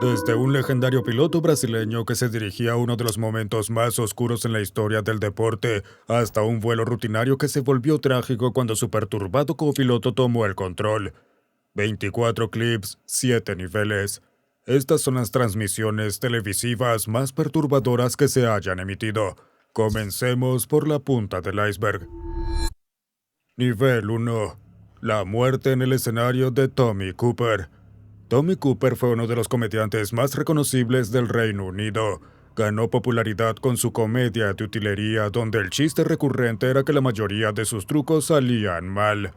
Desde un legendario piloto brasileño que se dirigía a uno de los momentos más oscuros en la historia del deporte, hasta un vuelo rutinario que se volvió trágico cuando su perturbado copiloto tomó el control. 24 clips, 7 niveles. Estas son las transmisiones televisivas más perturbadoras que se hayan emitido. Comencemos por la punta del iceberg. Nivel 1. La muerte en el escenario de Tommy Cooper. Tommy Cooper fue uno de los comediantes más reconocibles del Reino Unido. Ganó popularidad con su comedia de utilería, donde el chiste recurrente era que la mayoría de sus trucos salían mal.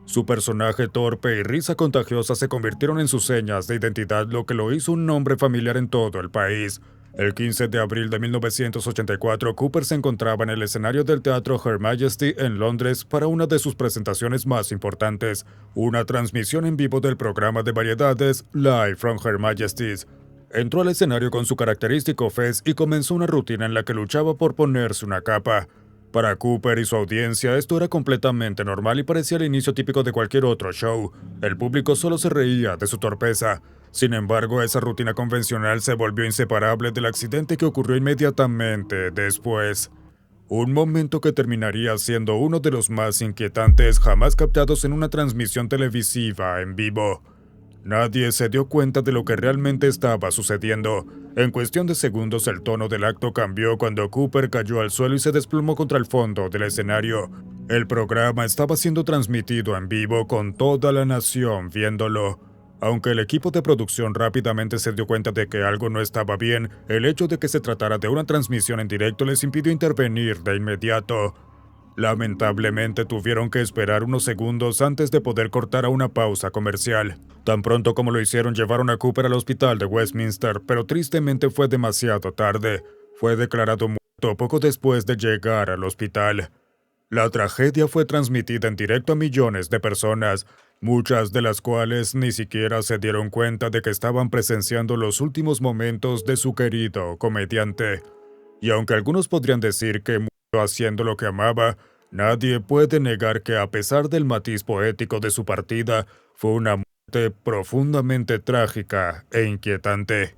Su personaje torpe y risa contagiosa se convirtieron en sus señas de identidad, lo que lo hizo un nombre familiar en todo el país. El 15 de abril de 1984, Cooper se encontraba en el escenario del Teatro Her Majesty en Londres para una de sus presentaciones más importantes, una transmisión en vivo del programa de variedades Live from Her Majesty's. Entró al escenario con su característico fez y comenzó una rutina en la que luchaba por ponerse una capa. Para Cooper y su audiencia esto era completamente normal y parecía el inicio típico de cualquier otro show. El público solo se reía de su torpeza. Sin embargo, esa rutina convencional se volvió inseparable del accidente que ocurrió inmediatamente después. Un momento que terminaría siendo uno de los más inquietantes jamás captados en una transmisión televisiva en vivo. Nadie se dio cuenta de lo que realmente estaba sucediendo. En cuestión de segundos el tono del acto cambió cuando Cooper cayó al suelo y se desplomó contra el fondo del escenario. El programa estaba siendo transmitido en vivo con toda la nación viéndolo. Aunque el equipo de producción rápidamente se dio cuenta de que algo no estaba bien, el hecho de que se tratara de una transmisión en directo les impidió intervenir de inmediato. Lamentablemente tuvieron que esperar unos segundos antes de poder cortar a una pausa comercial. Tan pronto como lo hicieron, llevaron a Cooper al hospital de Westminster, pero tristemente fue demasiado tarde. Fue declarado muerto poco después de llegar al hospital. La tragedia fue transmitida en directo a millones de personas, muchas de las cuales ni siquiera se dieron cuenta de que estaban presenciando los últimos momentos de su querido comediante. Y aunque algunos podrían decir que murió haciendo lo que amaba, nadie puede negar que a pesar del matiz poético de su partida, fue una muerte profundamente trágica e inquietante.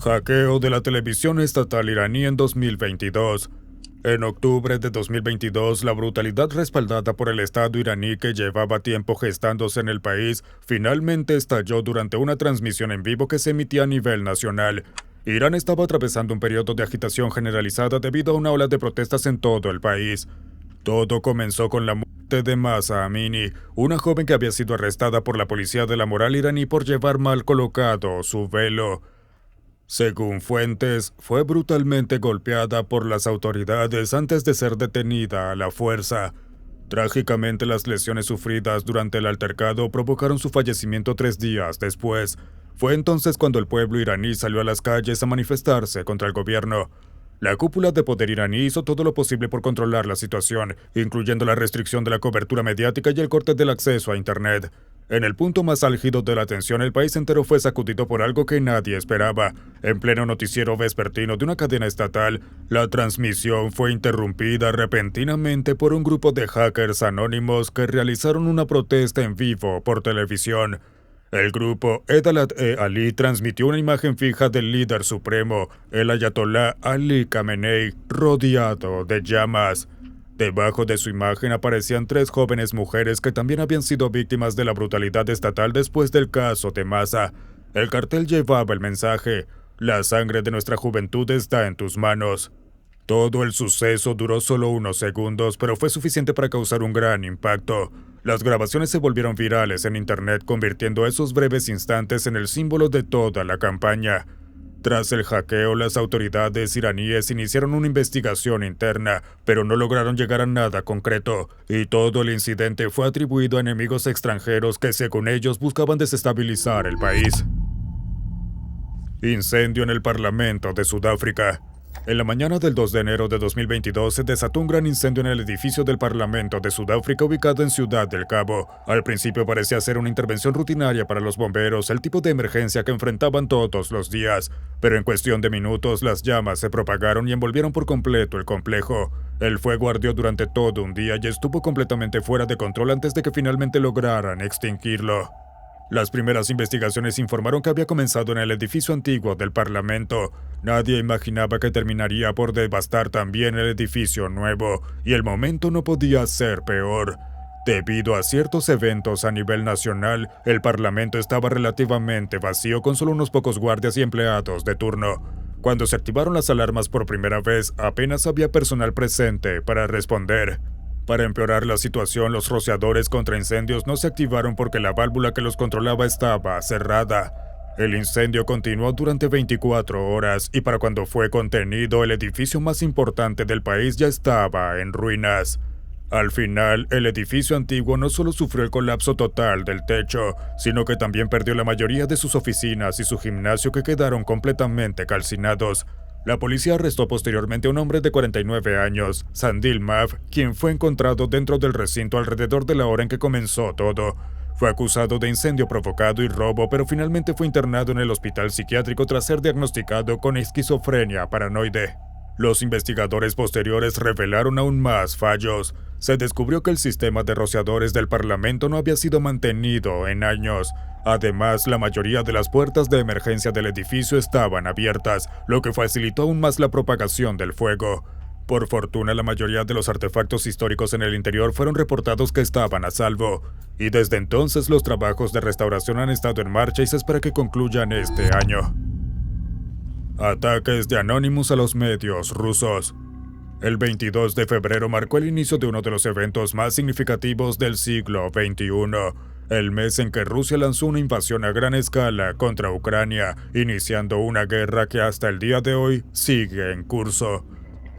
Hackeo de la televisión estatal iraní en 2022. En octubre de 2022, la brutalidad respaldada por el Estado iraní que llevaba tiempo gestándose en el país finalmente estalló durante una transmisión en vivo que se emitía a nivel nacional. Irán estaba atravesando un periodo de agitación generalizada debido a una ola de protestas en todo el país. Todo comenzó con la muerte de Mahsa Amini, una joven que había sido arrestada por la policía de la moral iraní por llevar mal colocado su velo. Según fuentes, fue brutalmente golpeada por las autoridades antes de ser detenida a la fuerza. Trágicamente, las lesiones sufridas durante el altercado provocaron su fallecimiento 3 días después. Fue entonces cuando el pueblo iraní salió a las calles a manifestarse contra el gobierno. La cúpula de poder iraní hizo todo lo posible por controlar la situación, incluyendo la restricción de la cobertura mediática y el corte del acceso a Internet. En el punto más álgido de la atención, el país entero fue sacudido por algo que nadie esperaba. En pleno noticiero vespertino de una cadena estatal, la transmisión fue interrumpida repentinamente por un grupo de hackers anónimos que realizaron una protesta en vivo por televisión. El grupo Edalat-e-Ali transmitió una imagen fija del líder supremo, el ayatolá Ali Khamenei, rodeado de llamas. Debajo de su imagen aparecían 3 jóvenes mujeres que también habían sido víctimas de la brutalidad estatal después del caso de Mahsa. El cartel llevaba el mensaje: "La sangre de nuestra juventud está en tus manos". Todo el suceso duró solo unos segundos, pero fue suficiente para causar un gran impacto. Las grabaciones se volvieron virales en Internet, convirtiendo esos breves instantes en el símbolo de toda la campaña. Tras el hackeo, las autoridades iraníes iniciaron una investigación interna, pero no lograron llegar a nada concreto, y todo el incidente fue atribuido a enemigos extranjeros que, según ellos, buscaban desestabilizar el país. Incendio en el Parlamento de Sudáfrica. En la mañana del 2 de enero de 2022 se desató un gran incendio en el edificio del Parlamento de Sudáfrica ubicado en Ciudad del Cabo. Al principio parecía ser una intervención rutinaria para los bomberos, el tipo de emergencia que enfrentaban todos los días, pero en cuestión de minutos las llamas se propagaron y envolvieron por completo el complejo. El fuego ardió durante todo un día y estuvo completamente fuera de control antes de que finalmente lograran extinguirlo. Las primeras investigaciones informaron que había comenzado en el edificio antiguo del Parlamento. Nadie imaginaba que terminaría por devastar también el edificio nuevo, y el momento no podía ser peor. Debido a ciertos eventos a nivel nacional, el Parlamento estaba relativamente vacío con solo unos pocos guardias y empleados de turno. Cuando se activaron las alarmas por primera vez, apenas había personal presente para responder. Para empeorar la situación, los rociadores contra incendios no se activaron porque la válvula que los controlaba estaba cerrada. El incendio continuó durante 24 horas y para cuando fue contenido, el edificio más importante del país ya estaba en ruinas. Al final, el edificio antiguo no solo sufrió el colapso total del techo, sino que también perdió la mayoría de sus oficinas y su gimnasio que quedaron completamente calcinados. La policía arrestó posteriormente a un hombre de 49 años, Sandil Mav, quien fue encontrado dentro del recinto alrededor de la hora en que comenzó todo. Fue acusado de incendio provocado y robo, pero finalmente fue internado en el hospital psiquiátrico tras ser diagnosticado con esquizofrenia paranoide. Los investigadores posteriores revelaron aún más fallos. Se descubrió que el sistema de rociadores del Parlamento no había sido mantenido en años. Además, la mayoría de las puertas de emergencia del edificio estaban abiertas, lo que facilitó aún más la propagación del fuego. Por fortuna, la mayoría de los artefactos históricos en el interior fueron reportados que estaban a salvo, y desde entonces los trabajos de restauración han estado en marcha y se espera que concluyan este año. Ataques de Anonymous a los medios rusos. El 22 de febrero marcó el inicio de uno de los eventos más significativos del siglo XXI, el mes en que Rusia lanzó una invasión a gran escala contra Ucrania, iniciando una guerra que hasta el día de hoy sigue en curso.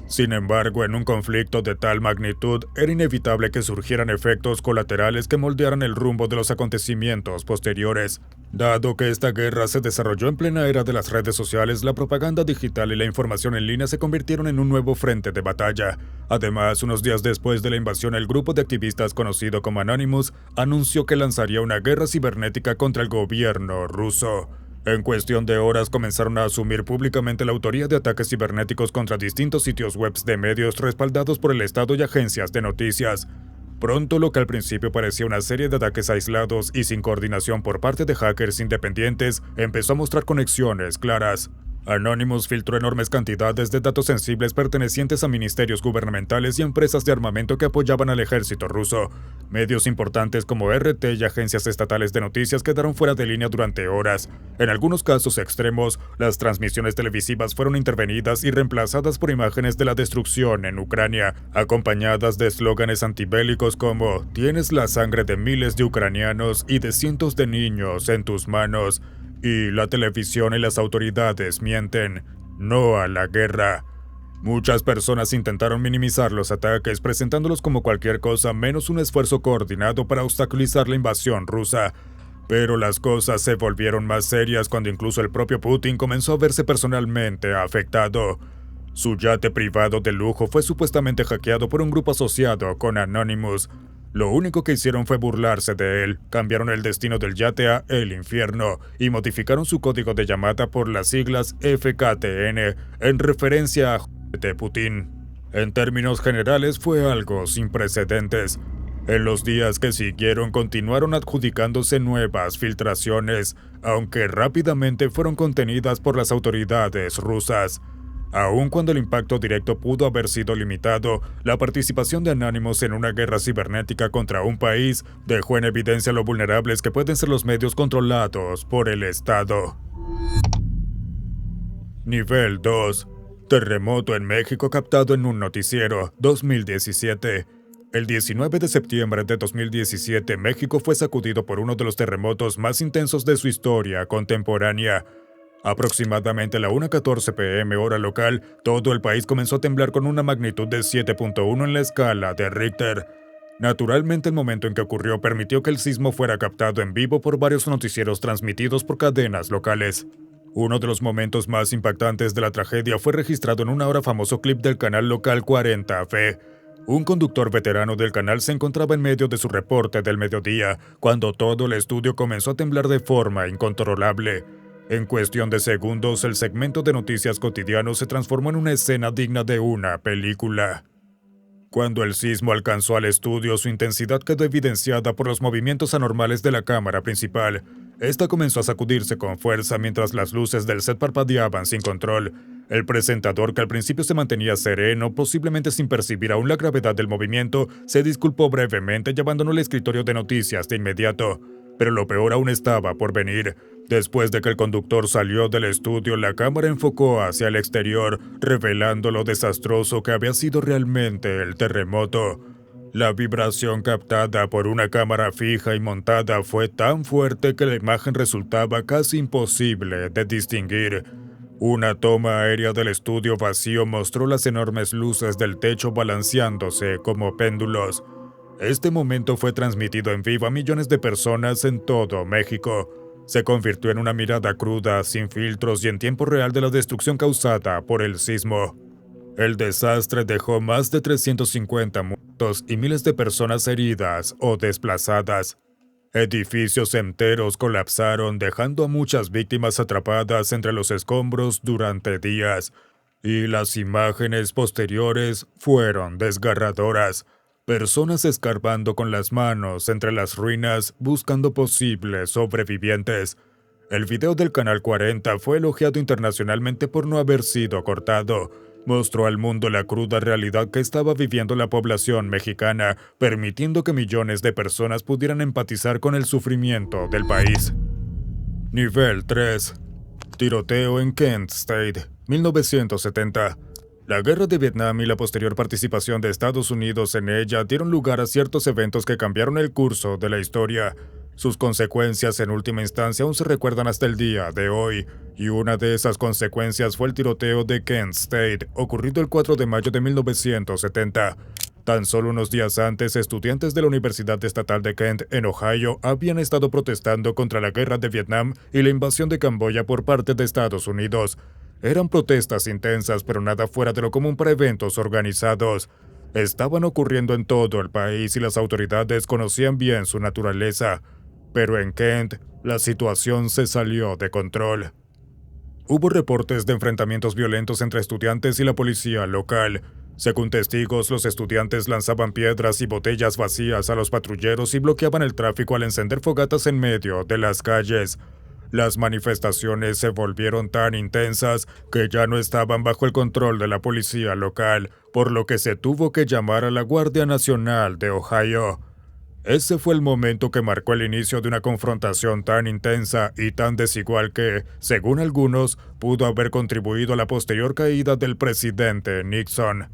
Sin embargo, en un conflicto de tal magnitud, era inevitable que surgieran efectos colaterales que moldearan el rumbo de los acontecimientos posteriores. Dado que esta guerra se desarrolló en plena era de las redes sociales, la propaganda digital y la información en línea se convirtieron en un nuevo frente de batalla. Además, unos días después de la invasión, el grupo de activistas conocido como Anonymous anunció que lanzaría una guerra cibernética contra el gobierno ruso. En cuestión de horas comenzaron a asumir públicamente la autoría de ataques cibernéticos contra distintos sitios web de medios respaldados por el Estado y agencias de noticias. Pronto, lo que al principio parecía una serie de ataques aislados y sin coordinación por parte de hackers independientes, empezó a mostrar conexiones claras. Anonymous filtró enormes cantidades de datos sensibles pertenecientes a ministerios gubernamentales y empresas de armamento que apoyaban al ejército ruso. Medios importantes como RT y agencias estatales de noticias quedaron fuera de línea durante horas. En algunos casos extremos, las transmisiones televisivas fueron intervenidas y reemplazadas por imágenes de la destrucción en Ucrania, acompañadas de eslóganes antibélicos como «Tienes la sangre de miles de ucranianos y de cientos de niños en tus manos», y «La televisión y las autoridades mienten, no a la guerra». Muchas personas intentaron minimizar los ataques, presentándolos como cualquier cosa menos un esfuerzo coordinado para obstaculizar la invasión rusa. Pero las cosas se volvieron más serias cuando incluso el propio Putin comenzó a verse personalmente afectado. Su yate privado de lujo fue supuestamente hackeado por un grupo asociado con Anonymous. Lo único que hicieron fue burlarse de él, cambiaron el destino del yate a El Infierno y modificaron su código de llamada por las siglas FKTN en referencia a de Putin. En términos generales fue algo sin precedentes. En los días que siguieron continuaron adjudicándose nuevas filtraciones, aunque rápidamente fueron contenidas por las autoridades rusas. Aun cuando el impacto directo pudo haber sido limitado, la participación de Anonymous en una guerra cibernética contra un país dejó en evidencia lo vulnerables que pueden ser los medios controlados por el Estado. Nivel 2. Terremoto en México captado en un noticiero, 2017. El 19 de septiembre de 2017, México fue sacudido por uno de los terremotos más intensos de su historia contemporánea. Aproximadamente a la 1:14 p.m. hora local, todo el país comenzó a temblar con una magnitud de 7.1 en la escala de Richter. Naturalmente, el momento en que ocurrió permitió que el sismo fuera captado en vivo por varios noticieros transmitidos por cadenas locales. Uno de los momentos más impactantes de la tragedia fue registrado en un ahora famoso clip del canal local 40V. Un conductor veterano del canal se encontraba en medio de su reporte del mediodía, cuando todo el estudio comenzó a temblar de forma incontrolable. En cuestión de segundos, el segmento de noticias cotidiano se transformó en una escena digna de una película. Cuando el sismo alcanzó al estudio, su intensidad quedó evidenciada por los movimientos anormales de la cámara principal. Esta comenzó a sacudirse con fuerza mientras las luces del set parpadeaban sin control. El presentador, que al principio se mantenía sereno, posiblemente sin percibir aún la gravedad del movimiento, se disculpó brevemente y abandonó el escritorio de noticias de inmediato. Pero lo peor aún estaba por venir. Después de que el conductor salió del estudio, la cámara enfocó hacia el exterior, revelando lo desastroso que había sido realmente el terremoto. La vibración captada por una cámara fija y montada fue tan fuerte que la imagen resultaba casi imposible de distinguir. Una toma aérea del estudio vacío mostró las enormes luces del techo balanceándose como péndulos. Este momento fue transmitido en vivo a millones de personas en todo México. Se convirtió en una mirada cruda, sin filtros y en tiempo real de la destrucción causada por el sismo. El desastre dejó más de 350 muertos y miles de personas heridas o desplazadas. Edificios enteros colapsaron, dejando a muchas víctimas atrapadas entre los escombros durante días. Y las imágenes posteriores fueron desgarradoras. Personas escarbando con las manos entre las ruinas buscando posibles sobrevivientes. El video del Canal 40 fue elogiado internacionalmente por no haber sido cortado. Mostró al mundo la cruda realidad que estaba viviendo la población mexicana, permitiendo que millones de personas pudieran empatizar con el sufrimiento del país. Nivel 3. Tiroteo en Kent State, 1970. La guerra de Vietnam y la posterior participación de Estados Unidos en ella dieron lugar a ciertos eventos que cambiaron el curso de la historia. Sus consecuencias en última instancia aún se recuerdan hasta el día de hoy, y una de esas consecuencias fue el tiroteo de Kent State, ocurrido el 4 de mayo de 1970. Tan solo unos días antes, estudiantes de la Universidad Estatal de Kent, en Ohio, habían estado protestando contra la guerra de Vietnam y la invasión de Camboya por parte de Estados Unidos. Eran protestas intensas, pero nada fuera de lo común para eventos organizados. Estaban ocurriendo en todo el país y las autoridades conocían bien su naturaleza. Pero en Kent, la situación se salió de control. Hubo reportes de enfrentamientos violentos entre estudiantes y la policía local. Según testigos, los estudiantes lanzaban piedras y botellas vacías a los patrulleros y bloqueaban el tráfico al encender fogatas en medio de las calles. Las manifestaciones se volvieron tan intensas que ya no estaban bajo el control de la policía local, por lo que se tuvo que llamar a la Guardia Nacional de Ohio. Ese fue el momento que marcó el inicio de una confrontación tan intensa y tan desigual que, según algunos, pudo haber contribuido a la posterior caída del presidente Nixon.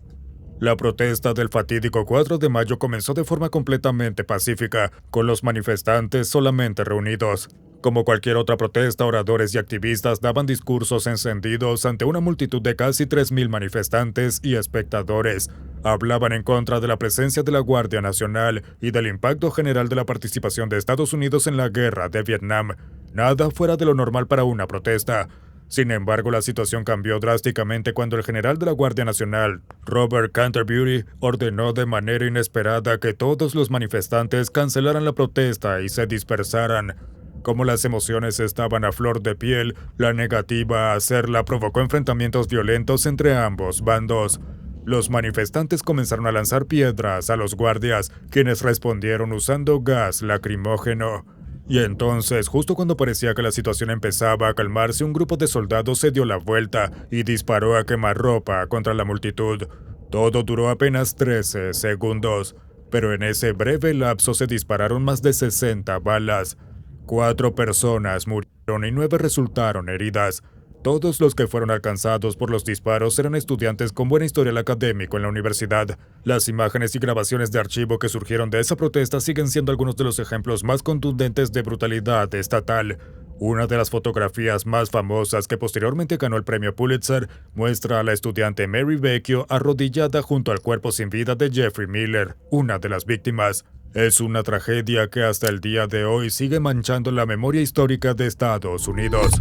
La protesta del fatídico 4 de mayo comenzó de forma completamente pacífica, con los manifestantes solamente reunidos. Como cualquier otra protesta, oradores y activistas daban discursos encendidos ante una multitud de casi 3,000 manifestantes y espectadores. Hablaban en contra de la presencia de la Guardia Nacional y del impacto general de la participación de Estados Unidos en la guerra de Vietnam. Nada fuera de lo normal para una protesta. Sin embargo, la situación cambió drásticamente cuando el general de la Guardia Nacional, Robert Canterbury, ordenó de manera inesperada que todos los manifestantes cancelaran la protesta y se dispersaran. Como las emociones estaban a flor de piel, la negativa a hacerla provocó enfrentamientos violentos entre ambos bandos. Los manifestantes comenzaron a lanzar piedras a los guardias, quienes respondieron usando gas lacrimógeno. Y entonces, justo cuando parecía que la situación empezaba a calmarse, un grupo de soldados se dio la vuelta y disparó a quemarropa contra la multitud. Todo duró apenas 13 segundos, pero en ese breve lapso se dispararon más de 60 balas. 4 personas murieron y 9 resultaron heridas. Todos los que fueron alcanzados por los disparos eran estudiantes con buen historial académico en la universidad. Las imágenes y grabaciones de archivo que surgieron de esa protesta siguen siendo algunos de los ejemplos más contundentes de brutalidad estatal. Una de las fotografías más famosas que posteriormente ganó el premio Pulitzer muestra a la estudiante Mary Vecchio arrodillada junto al cuerpo sin vida de Jeffrey Miller, una de las víctimas. Es una tragedia que hasta el día de hoy sigue manchando la memoria histórica de Estados Unidos.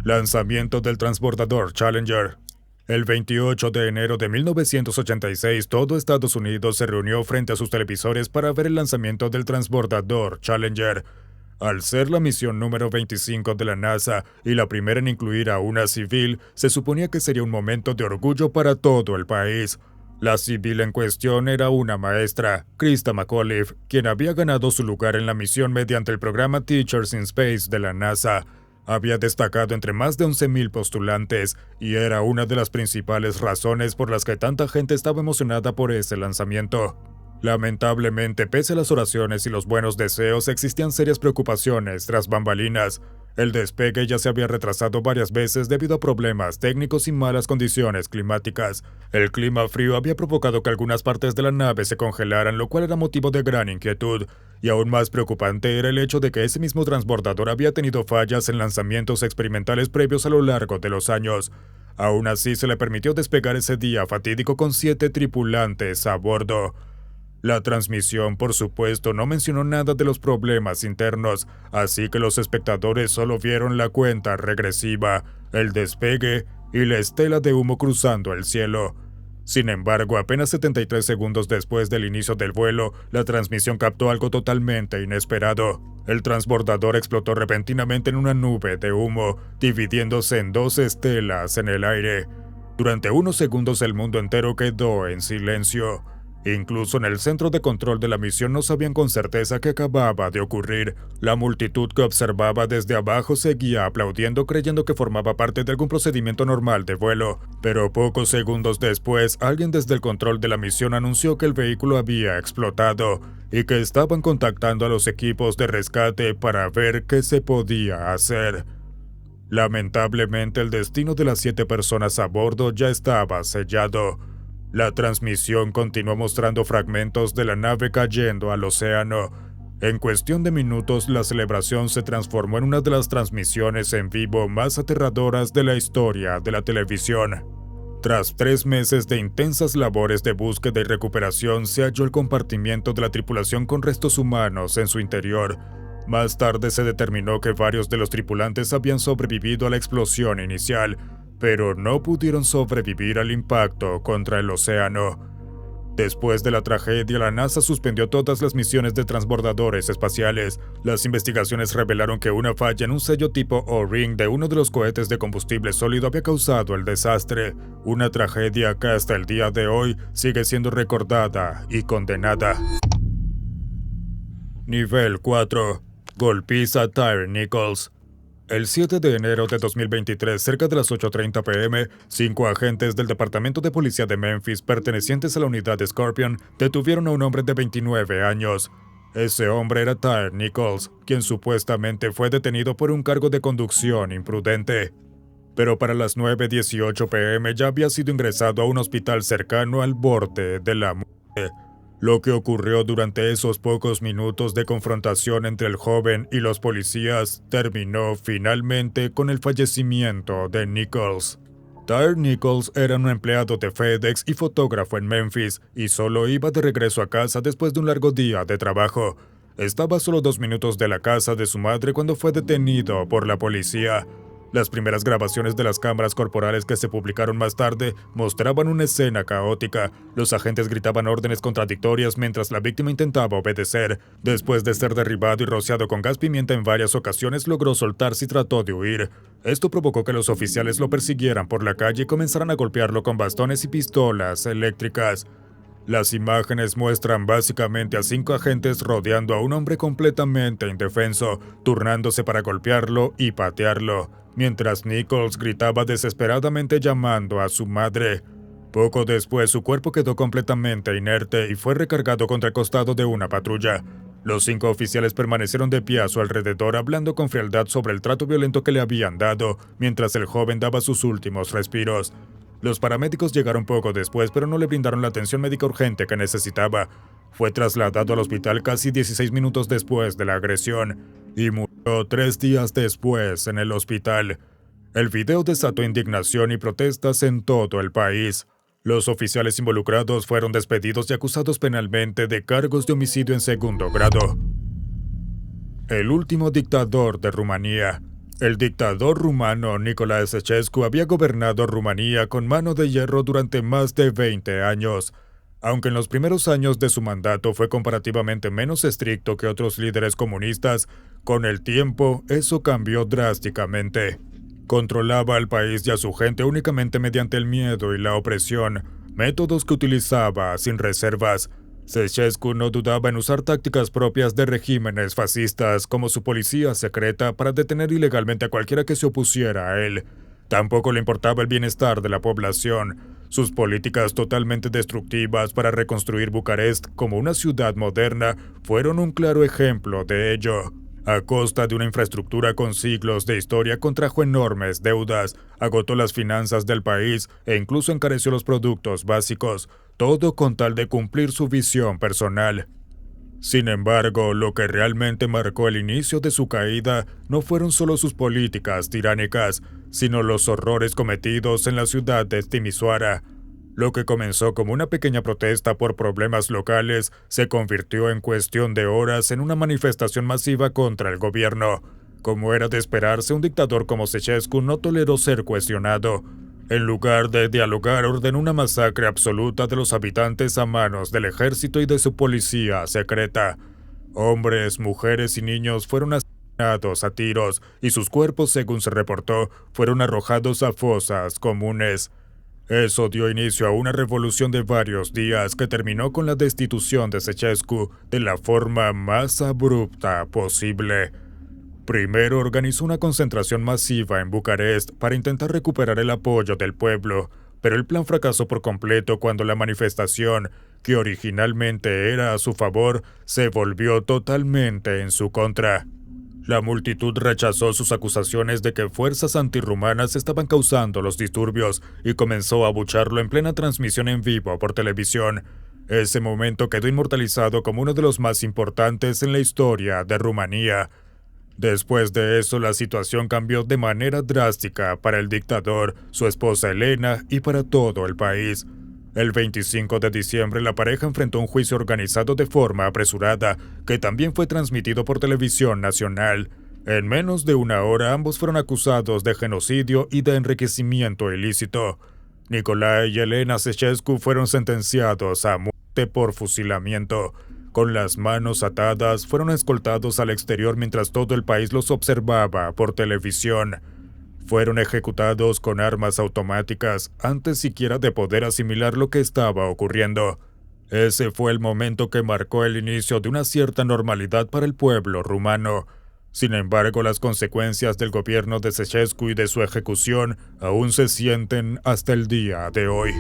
Lanzamiento del transbordador Challenger. El 28 de enero de 1986, todo Estados Unidos se reunió frente a sus televisores para ver el lanzamiento del transbordador Challenger. Al ser la misión número 25 de la NASA y la primera en incluir a una civil, se suponía que sería un momento de orgullo para todo el país. La civil en cuestión era una maestra, Krista McAuliffe, quien había ganado su lugar en la misión mediante el programa Teachers in Space de la NASA. Había destacado entre más de 11,000 postulantes y era una de las principales razones por las que tanta gente estaba emocionada por ese lanzamiento. Lamentablemente, pese a las oraciones y los buenos deseos, existían serias preocupaciones tras bambalinas. El despegue ya se había retrasado varias veces debido a problemas técnicos y malas condiciones climáticas. El clima frío había provocado que algunas partes de la nave se congelaran, lo cual era motivo de gran inquietud. Y aún más preocupante era el hecho de que ese mismo transbordador había tenido fallas en lanzamientos experimentales previos a lo largo de los años. Aún así, se le permitió despegar ese día fatídico con 7 tripulantes a bordo. La transmisión, por supuesto, no mencionó nada de los problemas internos, así que los espectadores solo vieron la cuenta regresiva, el despegue y la estela de humo cruzando el cielo. Sin embargo, apenas 73 segundos después del inicio del vuelo, la transmisión captó algo totalmente inesperado. El transbordador explotó repentinamente en una nube de humo, dividiéndose en 2 estelas en el aire. Durante unos segundos el mundo entero quedó en silencio. Incluso en el centro de control de la misión no sabían con certeza qué acababa de ocurrir. La multitud que observaba desde abajo seguía aplaudiendo creyendo que formaba parte de algún procedimiento normal de vuelo. Pero pocos segundos después, alguien desde el control de la misión anunció que el vehículo había explotado y que estaban contactando a los equipos de rescate para ver qué se podía hacer. Lamentablemente, el destino de las 7 personas a bordo ya estaba sellado. La transmisión continuó mostrando fragmentos de la nave cayendo al océano. En cuestión de minutos, la celebración se transformó en una de las transmisiones en vivo más aterradoras de la historia de la televisión. Tras 3 meses de intensas labores de búsqueda y recuperación, se halló el compartimiento de la tripulación con restos humanos en su interior. Más tarde se determinó que varios de los tripulantes habían sobrevivido a la explosión inicial, pero no pudieron sobrevivir al impacto contra el océano. Después de la tragedia, la NASA suspendió todas las misiones de transbordadores espaciales. Las investigaciones revelaron que una falla en un sello tipo O-ring de uno de los cohetes de combustible sólido había causado el desastre, una tragedia que hasta el día de hoy sigue siendo recordada y condenada. Nivel 4. Golpiza Tyre Nichols. El 7 de enero de 2023, cerca de las 8:30 p.m., 5 agentes del Departamento de Policía de Memphis, pertenecientes a la unidad Scorpion, detuvieron a un hombre de 29 años. Ese hombre era Tyre Nichols, quien supuestamente fue detenido por un cargo de conducción imprudente. Pero para las 9:18 p.m. ya había sido ingresado a un hospital cercano al borde de la muerte. Lo que ocurrió durante esos pocos minutos de confrontación entre el joven y los policías terminó finalmente con el fallecimiento de Nichols. Tyre Nichols era un empleado de FedEx y fotógrafo en Memphis y solo iba de regreso a casa después de un largo día de trabajo. Estaba a solo 2 minutos de la casa de su madre cuando fue detenido por la policía. Las primeras grabaciones de las cámaras corporales que se publicaron más tarde mostraban una escena caótica. Los agentes gritaban órdenes contradictorias mientras la víctima intentaba obedecer. Después de ser derribado y rociado con gas pimienta en varias ocasiones, logró soltarse y trató de huir. Esto provocó que los oficiales lo persiguieran por la calle y comenzaran a golpearlo con bastones y pistolas eléctricas. Las imágenes muestran básicamente a 5 agentes rodeando a un hombre completamente indefenso, turnándose para golpearlo y patearlo, mientras Nichols gritaba desesperadamente llamando a su madre. Poco después, su cuerpo quedó completamente inerte y fue recargado contra el costado de una patrulla. Los 5 oficiales permanecieron de pie a su alrededor hablando con frialdad sobre el trato violento que le habían dado, mientras el joven daba sus últimos respiros. Los paramédicos llegaron poco después, pero no le brindaron la atención médica urgente que necesitaba. Fue trasladado al hospital casi 16 minutos después de la agresión y murió 3 días después en el hospital. El video desató indignación y protestas en todo el país. Los oficiales involucrados fueron despedidos y acusados penalmente de cargos de homicidio en segundo grado. El último dictador de Rumanía. El dictador rumano Nicolae Ceausescu había gobernado Rumanía con mano de hierro durante más de 20 años. Aunque en los primeros años de su mandato fue comparativamente menos estricto que otros líderes comunistas, con el tiempo eso cambió drásticamente. Controlaba al país y a su gente únicamente mediante el miedo y la opresión. métodos que utilizaba sin reservas. Ceausescu no dudaba en usar tácticas propias de regímenes fascistas como su policía secreta para detener ilegalmente a cualquiera que se opusiera a él. Tampoco le importaba el bienestar de la población. Sus políticas totalmente destructivas para reconstruir Bucarest como una ciudad moderna fueron un claro ejemplo de ello. A costa de una infraestructura con siglos de historia, contrajo enormes deudas, agotó las finanzas del país e incluso encareció los productos básicos, todo con tal de cumplir su visión personal. Sin embargo, lo que realmente marcó el inicio de su caída no fueron solo sus políticas tiránicas, sino los horrores cometidos en la ciudad de Timișoara. Lo que comenzó como una pequeña protesta por problemas locales se convirtió en cuestión de horas en una manifestación masiva contra el gobierno. Como era de esperarse, un dictador como Ceausescu no toleró ser cuestionado. En lugar de dialogar, ordenó una masacre absoluta de los habitantes a manos del ejército y de su policía secreta. Hombres, mujeres y niños fueron asesinados a tiros y sus cuerpos, según se reportó, fueron arrojados a fosas comunes. Eso dio inicio a una revolución de varios días que terminó con la destitución de Ceausescu de la forma más abrupta posible. Primero organizó una concentración masiva en Bucarest para intentar recuperar el apoyo del pueblo, pero el plan fracasó por completo cuando la manifestación, que originalmente era a su favor, se volvió totalmente en su contra. La multitud rechazó sus acusaciones de que fuerzas antirrumanas estaban causando los disturbios y comenzó a abucharlo en plena transmisión en vivo por televisión. Ese momento quedó inmortalizado como uno de los más importantes en la historia de Rumanía. Después de eso, la situación cambió de manera drástica para el dictador, su esposa Elena y para todo el país. El 25 de diciembre, la pareja enfrentó un juicio organizado de forma apresurada, que también fue transmitido por televisión nacional. En menos de una hora, ambos fueron acusados de genocidio y de enriquecimiento ilícito. Nicolae y Elena Ceausescu fueron sentenciados a muerte por fusilamiento. Con las manos atadas, fueron escoltados al exterior mientras todo el país los observaba por televisión. Fueron ejecutados con armas automáticas antes siquiera de poder asimilar lo que estaba ocurriendo. Ese fue el momento que marcó el inicio de una cierta normalidad para el pueblo rumano. Sin embargo, las consecuencias del gobierno de Ceausescu y de su ejecución aún se sienten hasta el día de hoy.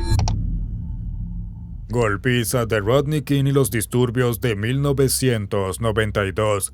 Golpiza de Rodney King y los disturbios de 1992.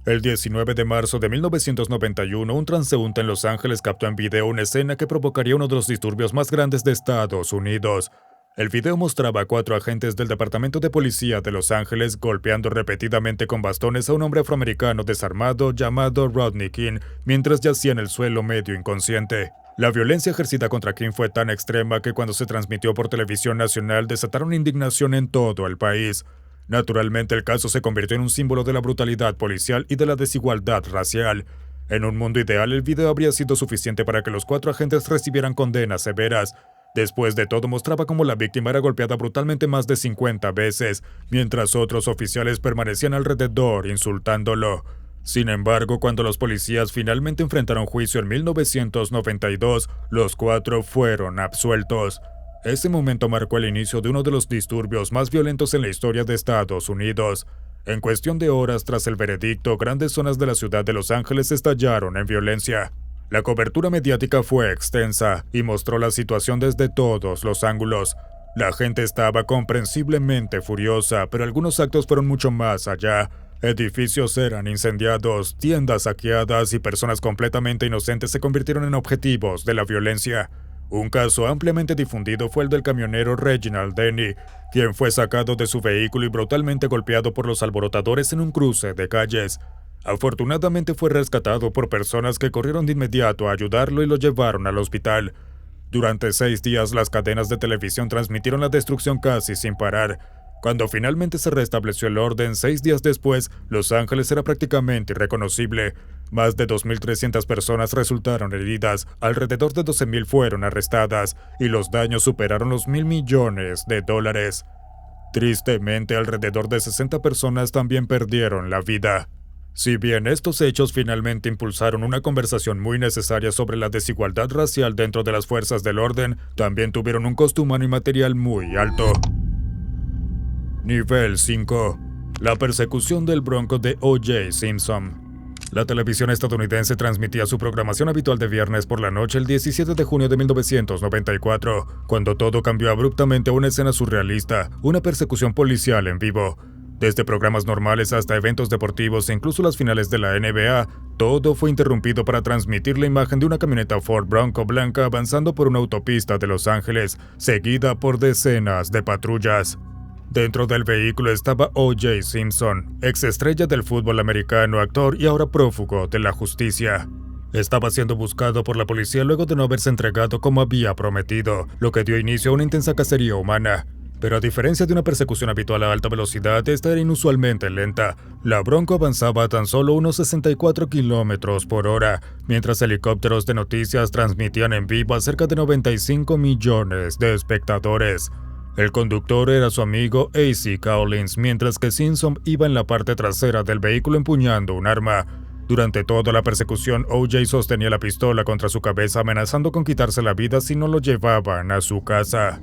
El 19 de marzo de 1991, un transeúnte en Los Ángeles captó en video una escena que provocaría uno de los disturbios más grandes de Estados Unidos. El video mostraba a 4 agentes del Departamento de Policía de Los Ángeles golpeando repetidamente con bastones a un hombre afroamericano desarmado llamado Rodney King mientras yacía en el suelo medio inconsciente. La violencia ejercida contra King fue tan extrema que cuando se transmitió por televisión nacional desataron indignación en todo el país. Naturalmente, el caso se convirtió en un símbolo de la brutalidad policial y de la desigualdad racial. En un mundo ideal, el video habría sido suficiente para que los 4 agentes recibieran condenas severas. Después de todo, mostraba cómo la víctima era golpeada brutalmente más de 50 veces, mientras otros oficiales permanecían alrededor insultándolo. Sin embargo, cuando los policías finalmente enfrentaron juicio en 1992, los 4 fueron absueltos. Ese momento marcó el inicio de uno de los disturbios más violentos en la historia de Estados Unidos. En cuestión de horas tras el veredicto, grandes zonas de la ciudad de Los Ángeles estallaron en violencia. La cobertura mediática fue extensa y mostró la situación desde todos los ángulos. La gente estaba comprensiblemente furiosa, pero algunos actos fueron mucho más allá. Edificios eran incendiados, tiendas saqueadas y personas completamente inocentes se convirtieron en objetivos de la violencia. Un caso ampliamente difundido fue el del camionero Reginald Denny, quien fue sacado de su vehículo y brutalmente golpeado por los alborotadores en un cruce de calles. Afortunadamente fue rescatado por personas que corrieron de inmediato a ayudarlo y lo llevaron al hospital. Durante 6 días las cadenas de televisión transmitieron la destrucción casi sin parar. Cuando finalmente se restableció el orden 6 días después, Los Ángeles era prácticamente irreconocible. Más de 2.300 personas resultaron heridas, alrededor de 12.000 fueron arrestadas, y los daños superaron los $1.000 millones. Tristemente, alrededor de 60 personas también perdieron la vida. Si bien estos hechos finalmente impulsaron una conversación muy necesaria sobre la desigualdad racial dentro de las fuerzas del orden, también tuvieron un costo humano y material muy alto. Nivel 5. La persecución del Bronco de O.J. Simpson. La televisión estadounidense transmitía su programación habitual de viernes por la noche el 17 de junio de 1994, cuando todo cambió abruptamente a una escena surrealista, una persecución policial en vivo. Desde programas normales hasta eventos deportivos e incluso las finales de la NBA, todo fue interrumpido para transmitir la imagen de una camioneta Ford Bronco blanca avanzando por una autopista de Los Ángeles, seguida por decenas de patrullas. Dentro del vehículo estaba O.J. Simpson, exestrella del fútbol americano, actor y ahora prófugo de la justicia. Estaba siendo buscado por la policía luego de no haberse entregado como había prometido, lo que dio inicio a una intensa cacería humana. Pero a diferencia de una persecución habitual a alta velocidad, esta era inusualmente lenta. La Bronco avanzaba a tan solo unos 64 kilómetros por hora, mientras helicópteros de noticias transmitían en vivo a cerca de 95 millones de espectadores. El conductor era su amigo A.C. Collins, mientras que Simpson iba en la parte trasera del vehículo empuñando un arma. Durante toda la persecución, O.J. sostenía la pistola contra su cabeza amenazando con quitarse la vida si no lo llevaban a su casa.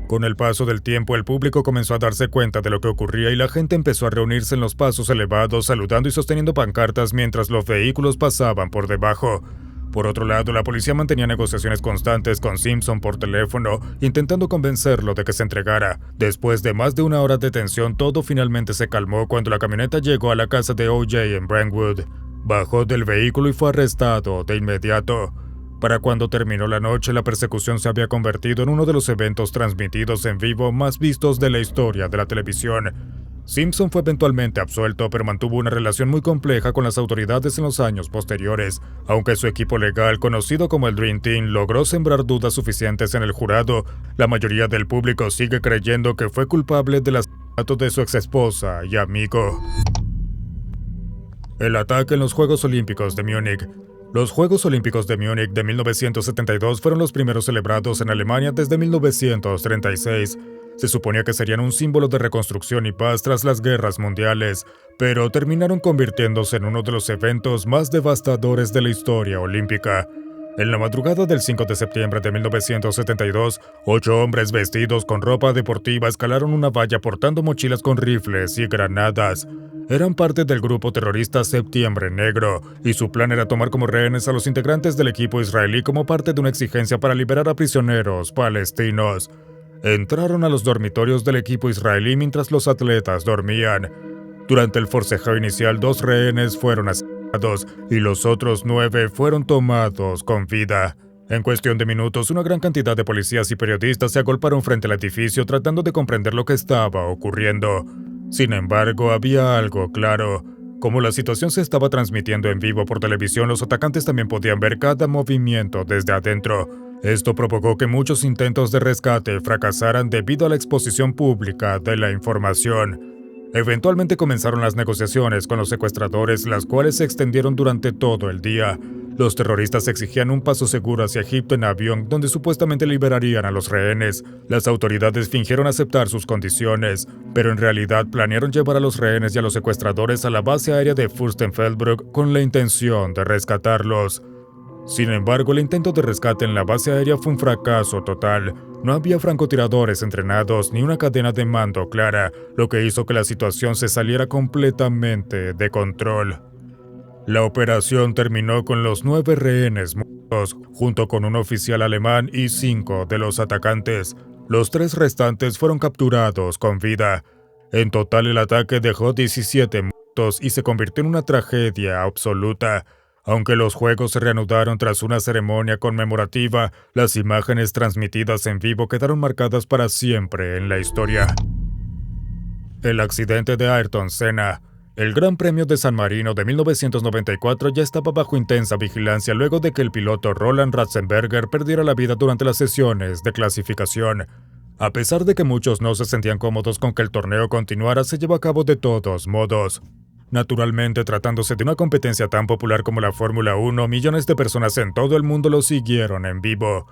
Con el paso del tiempo, el público comenzó a darse cuenta de lo que ocurría y la gente empezó a reunirse en los pasos elevados, saludando y sosteniendo pancartas mientras los vehículos pasaban por debajo. Por otro lado, la policía mantenía negociaciones constantes con Simpson por teléfono, intentando convencerlo de que se entregara. Después de más de una hora de tensión, todo finalmente se calmó cuando la camioneta llegó a la casa de O.J. en Brentwood. Bajó del vehículo y fue arrestado de inmediato. Para cuando terminó la noche, la persecución se había convertido en uno de los eventos transmitidos en vivo más vistos de la historia de la televisión. Simpson fue eventualmente absuelto, pero mantuvo una relación muy compleja con las autoridades en los años posteriores. Aunque su equipo legal, conocido como el Dream Team, logró sembrar dudas suficientes en el jurado, la mayoría del público sigue creyendo que fue culpable del asesinato de su exesposa y amigo. El ataque en los Juegos Olímpicos de Múnich. Los Juegos Olímpicos de Múnich de 1972 fueron los primeros celebrados en Alemania desde 1936. Se suponía que serían un símbolo de reconstrucción y paz tras las guerras mundiales, pero terminaron convirtiéndose en uno de los eventos más devastadores de la historia olímpica. En la madrugada del 5 de septiembre de 1972, 8 hombres vestidos con ropa deportiva escalaron una valla portando mochilas con rifles y granadas. Eran parte del grupo terrorista Septiembre Negro, y su plan era tomar como rehenes a los integrantes del equipo israelí como parte de una exigencia para liberar a prisioneros palestinos. Entraron a los dormitorios del equipo israelí mientras los atletas dormían. Durante el forcejeo inicial, 2 rehenes fueron asesinados y los otros 9 fueron tomados con vida. En cuestión de minutos, una gran cantidad de policías y periodistas se agolparon frente al edificio tratando de comprender lo que estaba ocurriendo. Sin embargo, había algo claro. Como la situación se estaba transmitiendo en vivo por televisión, los atacantes también podían ver cada movimiento desde adentro. Esto provocó que muchos intentos de rescate fracasaran debido a la exposición pública de la información. Eventualmente comenzaron las negociaciones con los secuestradores, las cuales se extendieron durante todo el día. Los terroristas exigían un paso seguro hacia Egipto en avión, donde supuestamente liberarían a los rehenes. Las autoridades fingieron aceptar sus condiciones, pero en realidad planearon llevar a los rehenes y a los secuestradores a la base aérea de Fürstenfeldbruck con la intención de rescatarlos. Sin embargo, el intento de rescate en la base aérea fue un fracaso total. No había francotiradores entrenados ni una cadena de mando clara, lo que hizo que la situación se saliera completamente de control. La operación terminó con los 9 rehenes muertos, junto con un oficial alemán y 5 de los atacantes. Los 3 restantes fueron capturados con vida. En total, el ataque dejó 17 muertos y se convirtió en una tragedia absoluta. Aunque los juegos se reanudaron tras una ceremonia conmemorativa, las imágenes transmitidas en vivo quedaron marcadas para siempre en la historia. El accidente de Ayrton Senna. El Gran Premio de San Marino de 1994 ya estaba bajo intensa vigilancia luego de que el piloto Roland Ratzenberger perdiera la vida durante las sesiones de clasificación. A pesar de que muchos no se sentían cómodos con que el torneo continuara, se llevó a cabo de todos modos. Naturalmente, tratándose de una competencia tan popular como la Fórmula 1, millones de personas en todo el mundo lo siguieron en vivo.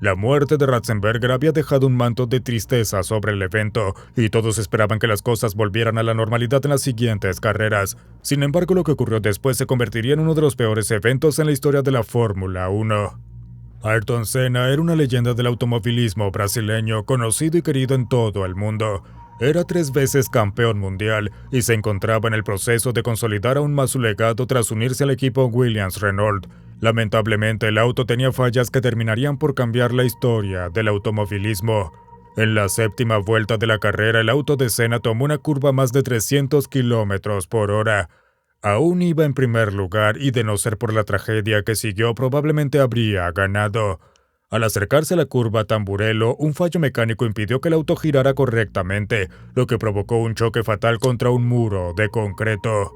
La muerte de Ratzenberger había dejado un manto de tristeza sobre el evento, y todos esperaban que las cosas volvieran a la normalidad en las siguientes carreras. Sin embargo, lo que ocurrió después se convertiría en uno de los peores eventos en la historia de la Fórmula 1. Ayrton Senna era una leyenda del automovilismo brasileño, conocido y querido en todo el mundo. Era 3 veces campeón mundial y se encontraba en el proceso de consolidar aún más su legado tras unirse al equipo Williams-Renault. Lamentablemente, el auto tenía fallas que terminarían por cambiar la historia del automovilismo. En la 7ª vuelta de la carrera, el auto de Senna tomó una curva a más de 300 kilómetros por hora. Aún iba en primer lugar y, de no ser por la tragedia que siguió, probablemente habría ganado. Al acercarse a la curva Tamburello, un fallo mecánico impidió que el auto girara correctamente, lo que provocó un choque fatal contra un muro de concreto.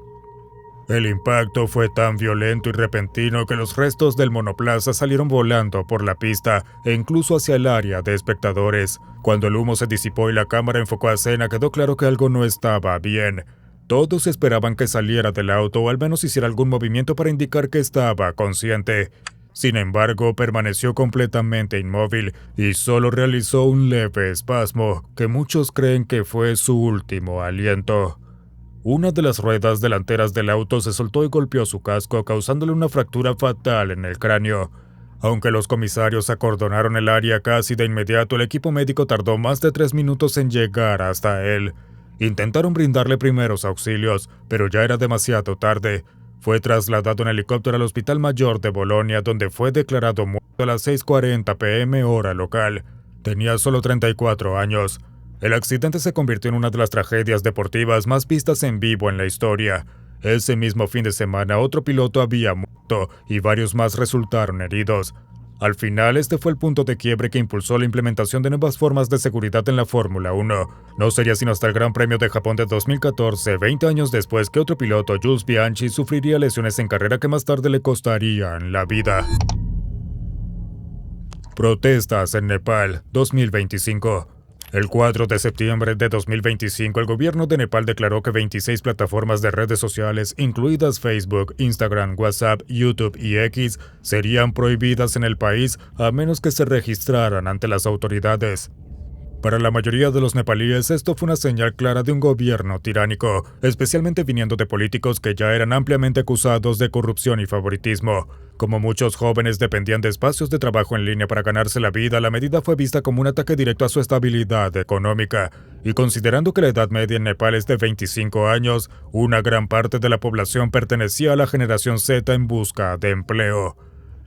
El impacto fue tan violento y repentino que los restos del monoplaza salieron volando por la pista e incluso hacia el área de espectadores. Cuando el humo se disipó y la cámara enfocó a Senna, quedó claro que algo no estaba bien. Todos esperaban que saliera del auto o al menos hiciera algún movimiento para indicar que estaba consciente. Sin embargo, permaneció completamente inmóvil y solo realizó un leve espasmo, que muchos creen que fue su último aliento. Una de las ruedas delanteras del auto se soltó y golpeó su casco, causándole una fractura fatal en el cráneo. Aunque los comisarios acordonaron el área casi de inmediato, el equipo médico tardó más de 3 minutos en llegar hasta él. Intentaron brindarle primeros auxilios, pero ya era demasiado tarde. Fue trasladado en helicóptero al Hospital Mayor de Bolonia, donde fue declarado muerto a las 6:40 p.m. hora local. Tenía solo 34 años. El accidente se convirtió en una de las tragedias deportivas más vistas en vivo en la historia. Ese mismo fin de semana, otro piloto había muerto y varios más resultaron heridos. Al final, este fue el punto de quiebre que impulsó la implementación de nuevas formas de seguridad en la Fórmula 1. No sería sino hasta el Gran Premio de Japón de 2014, 20 años después, que otro piloto, Jules Bianchi, sufriría lesiones en carrera que más tarde le costarían la vida. Protestas en Nepal, 2025. El 4 de septiembre de 2025, el gobierno de Nepal declaró que 26 plataformas de redes sociales, incluidas Facebook, Instagram, WhatsApp, YouTube y X, serían prohibidas en el país a menos que se registraran ante las autoridades. Para la mayoría de los nepalíes, esto fue una señal clara de un gobierno tiránico, especialmente viniendo de políticos que ya eran ampliamente acusados de corrupción y favoritismo. Como muchos jóvenes dependían de espacios de trabajo en línea para ganarse la vida, la medida fue vista como un ataque directo a su estabilidad económica. Y considerando que la edad media en Nepal es de 25 años, una gran parte de la población pertenecía a la generación Z en busca de empleo.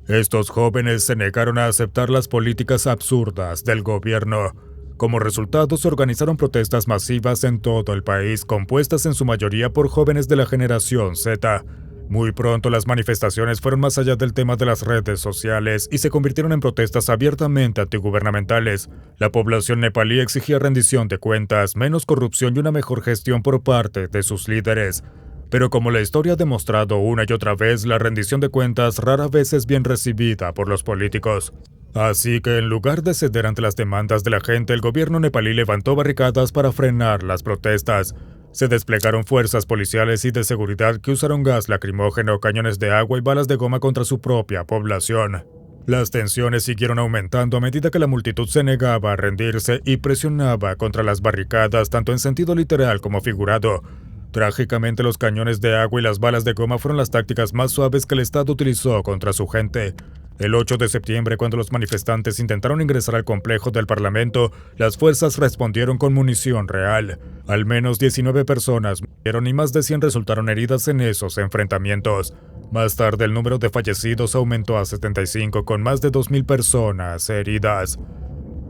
Estos jóvenes se negaron a aceptar las políticas absurdas del gobierno. Como resultado, se organizaron protestas masivas en todo el país, compuestas en su mayoría por jóvenes de la generación Z. Muy pronto las manifestaciones fueron más allá del tema de las redes sociales y se convirtieron en protestas abiertamente antigubernamentales. La población nepalí exigía rendición de cuentas, menos corrupción y una mejor gestión por parte de sus líderes. Pero como la historia ha demostrado una y otra vez, la rendición de cuentas rara vez es bien recibida por los políticos. Así que en lugar de ceder ante las demandas de la gente, el gobierno nepalí levantó barricadas para frenar las protestas. Se desplegaron fuerzas policiales y de seguridad que usaron gas lacrimógeno, cañones de agua y balas de goma contra su propia población. Las tensiones siguieron aumentando a medida que la multitud se negaba a rendirse y presionaba contra las barricadas, tanto en sentido literal como figurado. Trágicamente, los cañones de agua y las balas de goma fueron las tácticas más suaves que el Estado utilizó contra su gente. El 8 de septiembre, cuando los manifestantes intentaron ingresar al complejo del Parlamento, las fuerzas respondieron con munición real. Al menos 19 personas murieron y más de 100 resultaron heridas en esos enfrentamientos. Más tarde, el número de fallecidos aumentó a 75, con más de 2.000 personas heridas.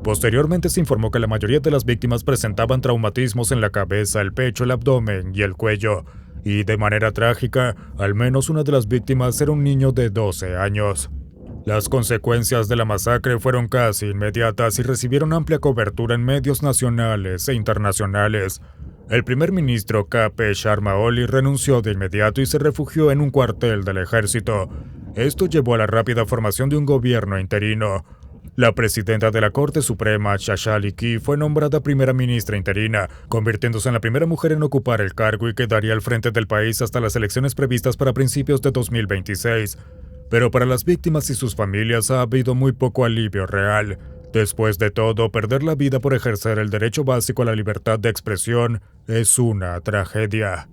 Posteriormente se informó que la mayoría de las víctimas presentaban traumatismos en la cabeza, el pecho, el abdomen y el cuello. Y de manera trágica, al menos una de las víctimas era un niño de 12 años. Las consecuencias de la masacre fueron casi inmediatas y recibieron amplia cobertura en medios nacionales e internacionales. El primer ministro K.P. Sharma Oli renunció de inmediato y se refugió en un cuartel del ejército. Esto llevó a la rápida formación de un gobierno interino. La presidenta de la Corte Suprema, Shashali Ki, fue nombrada primera ministra interina, convirtiéndose en la primera mujer en ocupar el cargo y quedaría al frente del país hasta las elecciones previstas para principios de 2026. Pero para las víctimas y sus familias ha habido muy poco alivio real. Después de todo, perder la vida por ejercer el derecho básico a la libertad de expresión es una tragedia.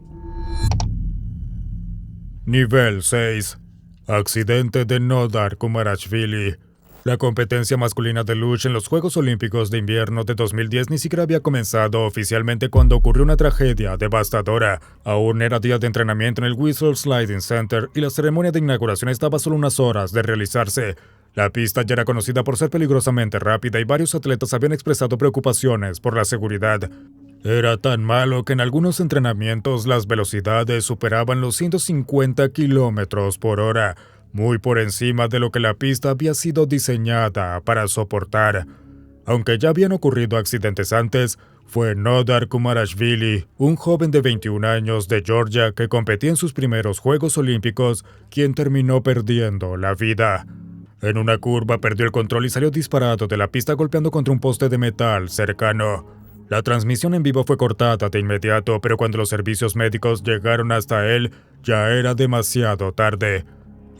Nivel 6. Accidente de Nodar Kumarashvili. La competencia masculina de lucha en los Juegos Olímpicos de Invierno de 2010 ni siquiera había comenzado oficialmente cuando ocurrió una tragedia devastadora. Aún era día de entrenamiento en el Whistle Sliding Center y la ceremonia de inauguración estaba solo unas horas de realizarse. La pista ya era conocida por ser peligrosamente rápida y varios atletas habían expresado preocupaciones por la seguridad. Era tan malo que en algunos entrenamientos las velocidades superaban los 150 kilómetros por hora, muy por encima de lo que la pista había sido diseñada para soportar. Aunque ya habían ocurrido accidentes antes, fue Nodar Kumarashvili, un joven de 21 años de Georgia que competía en sus primeros Juegos Olímpicos, quien terminó perdiendo la vida. En una curva perdió el control y salió disparado de la pista golpeando contra un poste de metal cercano. La transmisión en vivo fue cortada de inmediato, pero cuando los servicios médicos llegaron hasta él, ya era demasiado tarde.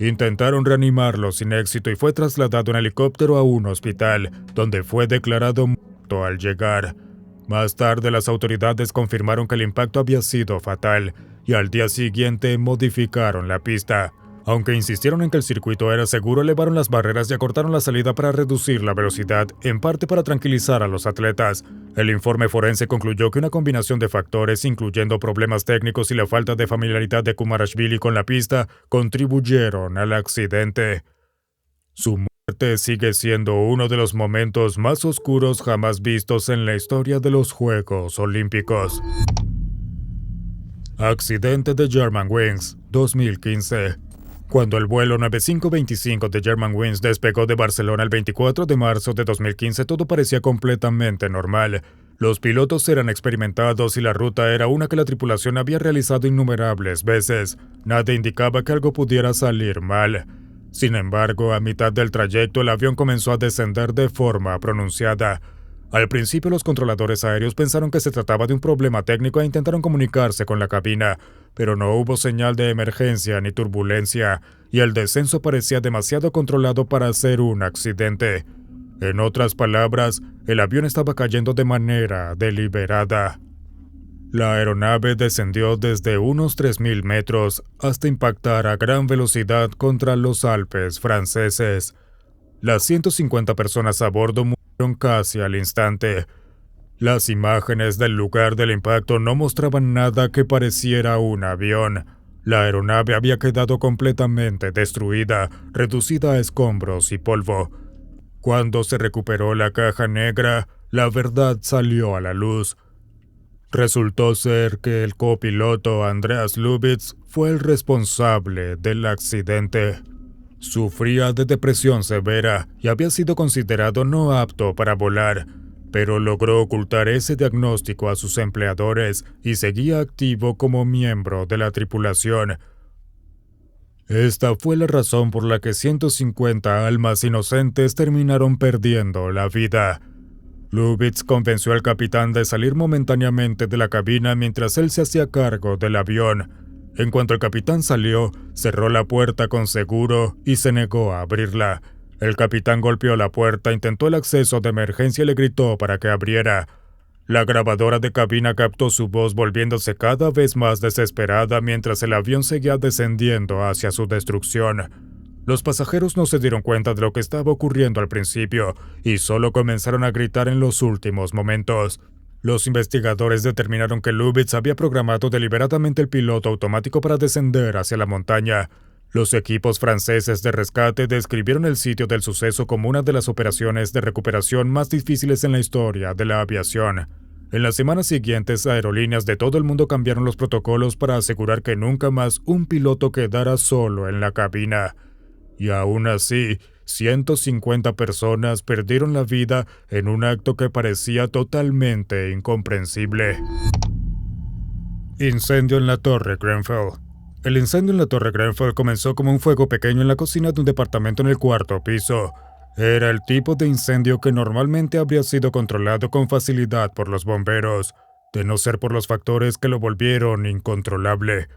Intentaron reanimarlo sin éxito y fue trasladado en helicóptero a un hospital, donde fue declarado muerto al llegar. Más tarde, las autoridades confirmaron que el impacto había sido fatal, y al día siguiente modificaron la pista. Aunque insistieron en que el circuito era seguro, elevaron las barreras y acortaron la salida para reducir la velocidad, en parte para tranquilizar a los atletas. El informe forense concluyó que una combinación de factores, incluyendo problemas técnicos y la falta de familiaridad de Kumarashvili con la pista, contribuyeron al accidente. Su muerte sigue siendo uno de los momentos más oscuros jamás vistos en la historia de los Juegos Olímpicos. Accidente de Germanwings, 2015. Cuando el vuelo 9525 de Germanwings despegó de Barcelona el 24 de marzo de 2015, todo parecía completamente normal. Los pilotos eran experimentados y la ruta era una que la tripulación había realizado innumerables veces. Nada indicaba que algo pudiera salir mal. Sin embargo, a mitad del trayecto el avión comenzó a descender de forma pronunciada. Al principio los controladores aéreos pensaron que se trataba de un problema técnico e intentaron comunicarse con la cabina, pero no hubo señal de emergencia ni turbulencia, y el descenso parecía demasiado controlado para ser un accidente. En otras palabras, el avión estaba cayendo de manera deliberada. La aeronave descendió desde unos 3.000 metros hasta impactar a gran velocidad contra los Alpes franceses. Las 150 personas a bordo murieron casi al instante. Las imágenes del lugar del impacto no mostraban nada que pareciera un avión. La aeronave había quedado completamente destruida, reducida a escombros y polvo. Cuando se recuperó la caja negra, la verdad salió a la luz. Resultó ser que el copiloto Andreas Lubitz fue el responsable del accidente. Sufría de depresión severa y había sido considerado no apto para volar, pero logró ocultar ese diagnóstico a sus empleadores y seguía activo como miembro de la tripulación. Esta fue la razón por la que 150 almas inocentes terminaron perdiendo la vida. Lubitz convenció al capitán de salir momentáneamente de la cabina mientras él se hacía cargo del avión. En cuanto el capitán salió, cerró la puerta con seguro y se negó a abrirla. El capitán golpeó la puerta, intentó el acceso de emergencia y le gritó para que abriera. La grabadora de cabina captó su voz volviéndose cada vez más desesperada mientras el avión seguía descendiendo hacia su destrucción. Los pasajeros no se dieron cuenta de lo que estaba ocurriendo al principio y solo comenzaron a gritar en los últimos momentos. Los investigadores determinaron que Lubitz había programado deliberadamente el piloto automático para descender hacia la montaña. Los equipos franceses de rescate describieron el sitio del suceso como una de las operaciones de recuperación más difíciles en la historia de la aviación. En las semanas siguientes, aerolíneas de todo el mundo cambiaron los protocolos para asegurar que nunca más un piloto quedara solo en la cabina. Y aún así, 150 personas perdieron la vida en un acto que parecía totalmente incomprensible. Incendio en la Torre Grenfell. El incendio en la Torre Grenfell comenzó como un fuego pequeño en la cocina de un departamento en el cuarto piso. Era el tipo de incendio que normalmente habría sido controlado con facilidad por los bomberos, de no ser por los factores que lo volvieron incontrolable.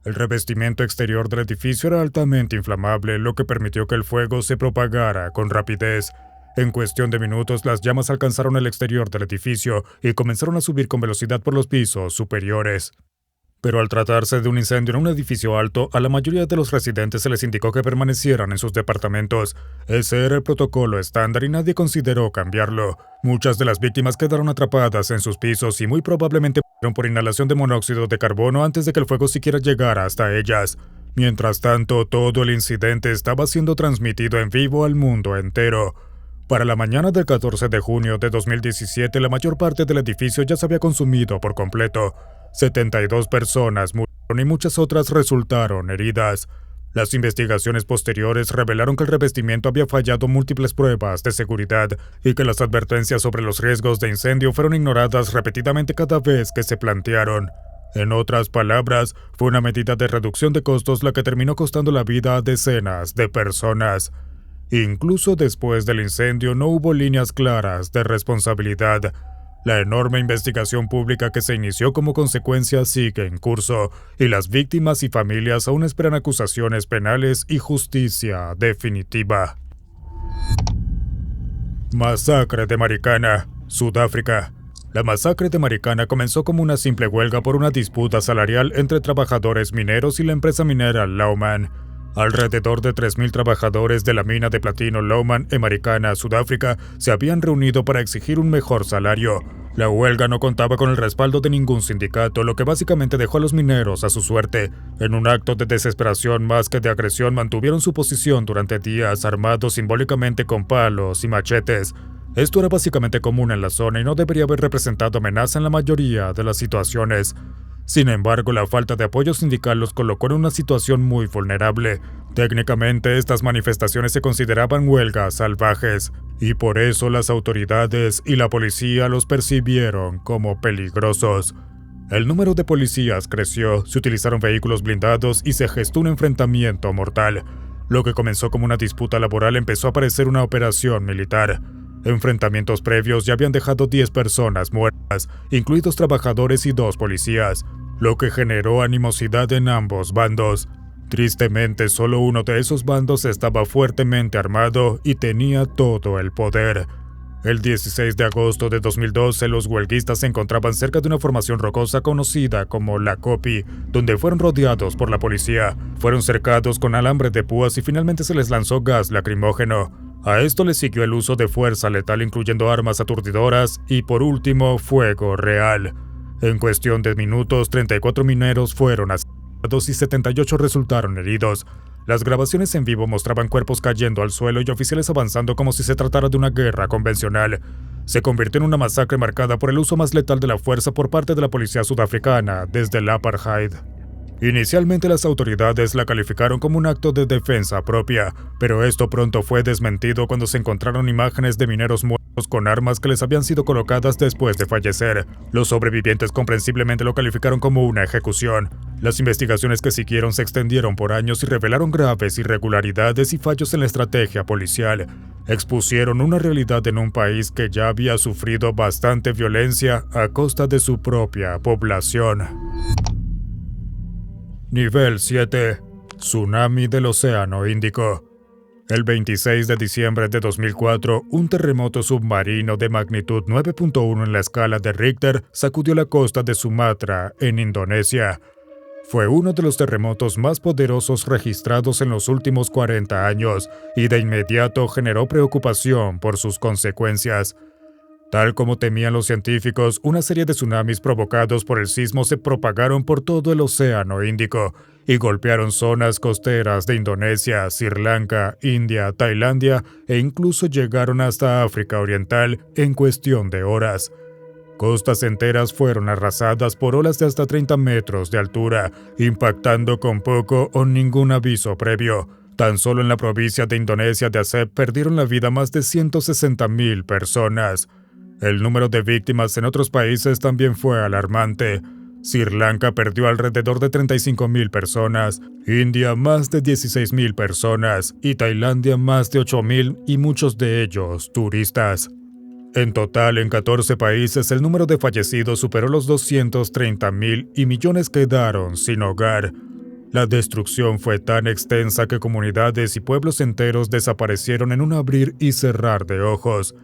El revestimiento exterior del edificio era altamente inflamable, lo que permitió que el fuego se propagara con rapidez. En cuestión de minutos, las llamas alcanzaron el exterior del edificio y comenzaron a subir con velocidad por los pisos superiores. Pero al tratarse de un incendio en un edificio alto, a la mayoría de los residentes se les indicó que permanecieran en sus departamentos. Ese era el protocolo estándar y nadie consideró cambiarlo. Muchas de las víctimas quedaron atrapadas en sus pisos y muy probablemente murieron por inhalación de monóxido de carbono antes de que el fuego siquiera llegara hasta ellas. Mientras tanto, todo el incidente estaba siendo transmitido en vivo al mundo entero. Para la mañana del 14 de junio de 2017, la mayor parte del edificio ya se había consumido por completo. 72 personas murieron y muchas otras resultaron heridas. Las investigaciones posteriores revelaron que el revestimiento había fallado múltiples pruebas de seguridad y que las advertencias sobre los riesgos de incendio fueron ignoradas repetidamente cada vez que se plantearon. En otras palabras, fue una medida de reducción de costos la que terminó costando la vida a decenas de personas. Incluso después del incendio no hubo líneas claras de responsabilidad. La enorme investigación pública que se inició como consecuencia sigue en curso, y las víctimas y familias aún esperan acusaciones penales y justicia definitiva. Masacre de Marikana, Sudáfrica. La masacre de Marikana comenzó como una simple huelga por una disputa salarial entre trabajadores mineros y la empresa minera Lauman. Alrededor de 3.000 trabajadores de la mina de platino Lauman en Marikana, Sudáfrica, se habían reunido para exigir un mejor salario. La huelga no contaba con el respaldo de ningún sindicato, lo que básicamente dejó a los mineros a su suerte. En un acto de desesperación más que de agresión, mantuvieron su posición durante días, armados simbólicamente con palos y machetes. Esto era básicamente común en la zona y no debería haber representado amenaza en la mayoría de las situaciones. Sin embargo, la falta de apoyo sindical los colocó en una situación muy vulnerable. Técnicamente, estas manifestaciones se consideraban huelgas salvajes, y por eso las autoridades y la policía los percibieron como peligrosos. El número de policías creció, se utilizaron vehículos blindados y se gestó un enfrentamiento mortal. Lo que comenzó como una disputa laboral empezó a parecer una operación militar. Enfrentamientos previos ya habían dejado 10 personas muertas, incluidos trabajadores y 2 policías, lo que generó animosidad en ambos bandos. Tristemente, solo uno de esos bandos estaba fuertemente armado y tenía todo el poder. El 16 de agosto de 2012, los huelguistas se encontraban cerca de una formación rocosa conocida como La Kopi, donde fueron rodeados por la policía, fueron cercados con alambre de púas y finalmente se les lanzó gas lacrimógeno. A esto le siguió el uso de fuerza letal incluyendo armas aturdidoras y, por último, fuego real. En cuestión de minutos, 34 mineros fueron asesinados y 78 resultaron heridos. Las grabaciones en vivo mostraban cuerpos cayendo al suelo y oficiales avanzando como si se tratara de una guerra convencional. Se convirtió en una masacre marcada por el uso más letal de la fuerza por parte de la policía sudafricana desde el apartheid. Inicialmente las autoridades la calificaron como un acto de defensa propia, pero esto pronto fue desmentido cuando se encontraron imágenes de mineros muertos con armas que les habían sido colocadas después de fallecer. Los sobrevivientes comprensiblemente lo calificaron como una ejecución. Las investigaciones que siguieron se extendieron por años y revelaron graves irregularidades y fallos en la estrategia policial. Expusieron una realidad en un país que ya había sufrido bastante violencia a costa de su propia población. Nivel 7. Tsunami del Océano Índico. El 26 de diciembre de 2004, un terremoto submarino de magnitud 9.1 en la escala de Richter sacudió la costa de Sumatra, en Indonesia. Fue uno de los terremotos más poderosos registrados en los últimos 40 años y de inmediato generó preocupación por sus consecuencias. Tal como temían los científicos, una serie de tsunamis provocados por el sismo se propagaron por todo el Océano Índico y golpearon zonas costeras de Indonesia, Sri Lanka, India, Tailandia e incluso llegaron hasta África Oriental en cuestión de horas. Costas enteras fueron arrasadas por olas de hasta 30 metros de altura, impactando con poco o ningún aviso previo. Tan solo en la provincia de Indonesia de Aceh perdieron la vida más de 160.000 personas. El número de víctimas en otros países también fue alarmante. Sri Lanka perdió alrededor de 35.000 personas, India más de 16.000 personas y Tailandia más de 8.000 y muchos de ellos turistas. En total, en 14 países el número de fallecidos superó los 230.000 y millones quedaron sin hogar. La destrucción fue tan extensa que comunidades y pueblos enteros desaparecieron en un abrir y cerrar de ojos.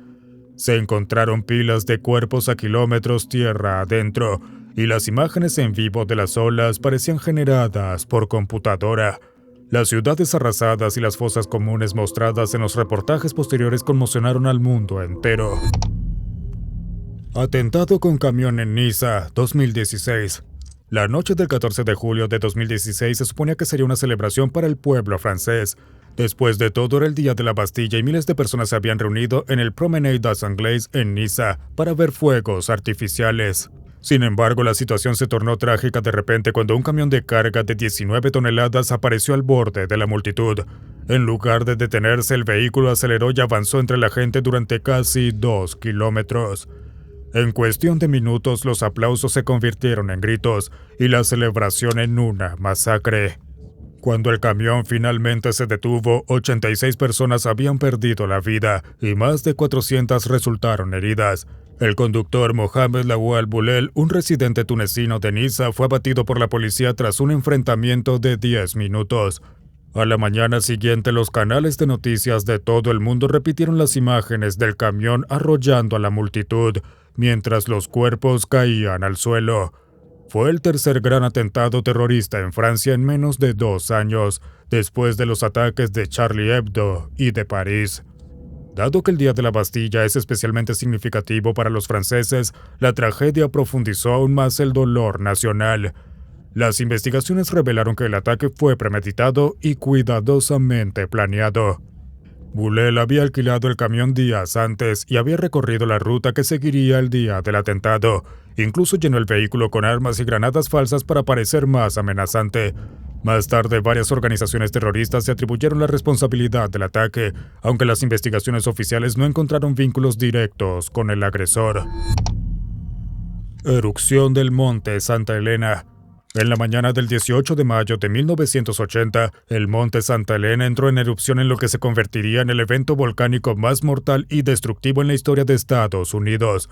Se encontraron pilas de cuerpos a kilómetros tierra adentro, y las imágenes en vivo de las olas parecían generadas por computadora. Las ciudades arrasadas y las fosas comunes mostradas en los reportajes posteriores conmocionaron al mundo entero. Atentado con camión en Niza, 2016. La noche del 14 de julio de 2016 se suponía que sería una celebración para el pueblo francés. Después de todo, era el día de la Bastilla y miles de personas se habían reunido en el Promenade des Anglais en Niza para ver fuegos artificiales. Sin embargo, la situación se tornó trágica de repente cuando un camión de carga de 19 toneladas apareció al borde de la multitud. En lugar de detenerse, el vehículo aceleró y avanzó entre la gente durante casi 2 kilómetros. En cuestión de minutos, los aplausos se convirtieron en gritos y la celebración en una masacre. Cuando el camión finalmente se detuvo, 86 personas habían perdido la vida y más de 400 resultaron heridas. El conductor Mohamed Lawal Boulel, un residente tunecino de Niza, fue abatido por la policía tras un enfrentamiento de 10 minutos. A la mañana siguiente, los canales de noticias de todo el mundo repitieron las imágenes del camión arrollando a la multitud, mientras los cuerpos caían al suelo. Fue el tercer gran atentado terrorista en Francia en menos de 2 años, después de los ataques de Charlie Hebdo y de París. Dado que el Día de la Bastilla es especialmente significativo para los franceses, la tragedia profundizó aún más el dolor nacional. Las investigaciones revelaron que el ataque fue premeditado y cuidadosamente planeado. Boulel había alquilado el camión días antes y había recorrido la ruta que seguiría el día del atentado. Incluso llenó el vehículo con armas y granadas falsas para parecer más amenazante. Más tarde, varias organizaciones terroristas se atribuyeron la responsabilidad del ataque, aunque las investigaciones oficiales no encontraron vínculos directos con el agresor. Erupción del monte Santa Elena. En la mañana del 18 de mayo de 1980, el monte Santa Elena entró en erupción en lo que se convertiría en el evento volcánico más mortal y destructivo en la historia de Estados Unidos.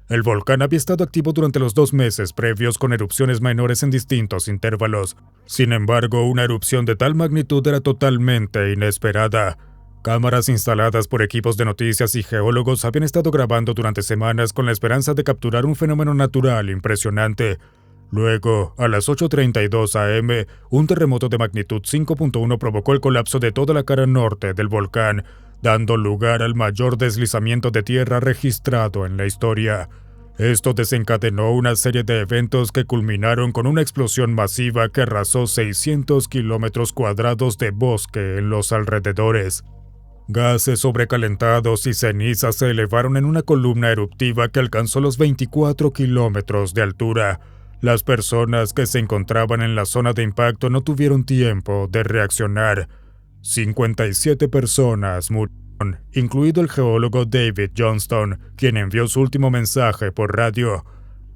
El volcán había estado activo durante los 2 meses previos con erupciones menores en distintos intervalos. Sin embargo, una erupción de tal magnitud era totalmente inesperada. Cámaras instaladas por equipos de noticias y geólogos habían estado grabando durante semanas con la esperanza de capturar un fenómeno natural impresionante. Luego, a las 8:32 am, un terremoto de magnitud 5.1 provocó el colapso de toda la cara norte del volcán, dando lugar al mayor deslizamiento de tierra registrado en la historia. Esto desencadenó una serie de eventos que culminaron con una explosión masiva que arrasó 600 kilómetros cuadrados de bosque en los alrededores. Gases sobrecalentados y cenizas se elevaron en una columna eruptiva que alcanzó los 24 kilómetros de altura. Las personas que se encontraban en la zona de impacto no tuvieron tiempo de reaccionar. 57 personas murieron, incluido el geólogo David Johnston, quien envió su último mensaje por radio.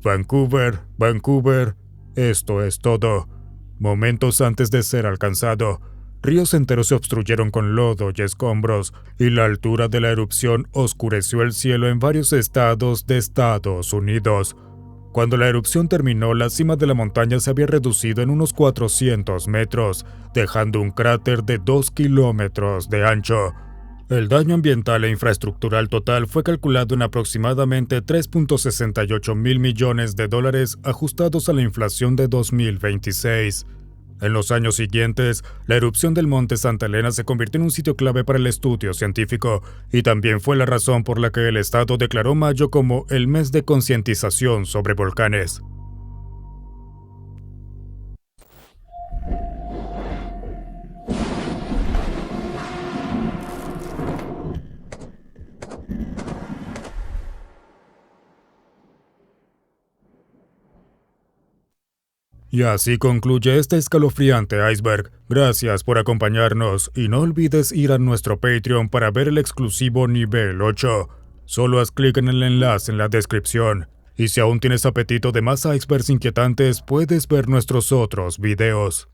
Vancouver, Vancouver, esto es todo. Momentos antes de ser alcanzado, ríos enteros se obstruyeron con lodo y escombros, y la altura de la erupción oscureció el cielo en varios estados de Estados Unidos. Cuando la erupción terminó, la cima de la montaña se había reducido en unos 400 metros, dejando un cráter de 2 kilómetros de ancho. El daño ambiental e infraestructural total fue calculado en aproximadamente 3.68 mil millones de dólares ajustados a la inflación de 2026. En los años siguientes, la erupción del monte Santa Elena se convirtió en un sitio clave para el estudio científico, y también fue la razón por la que el Estado declaró mayo como el mes de concientización sobre volcanes. Y así concluye este escalofriante iceberg. Gracias por acompañarnos y no olvides ir a nuestro Patreon para ver el exclusivo nivel 8. Solo haz clic en el enlace en la descripción. Y si aún tienes apetito de más icebergs inquietantes, puedes ver nuestros otros videos.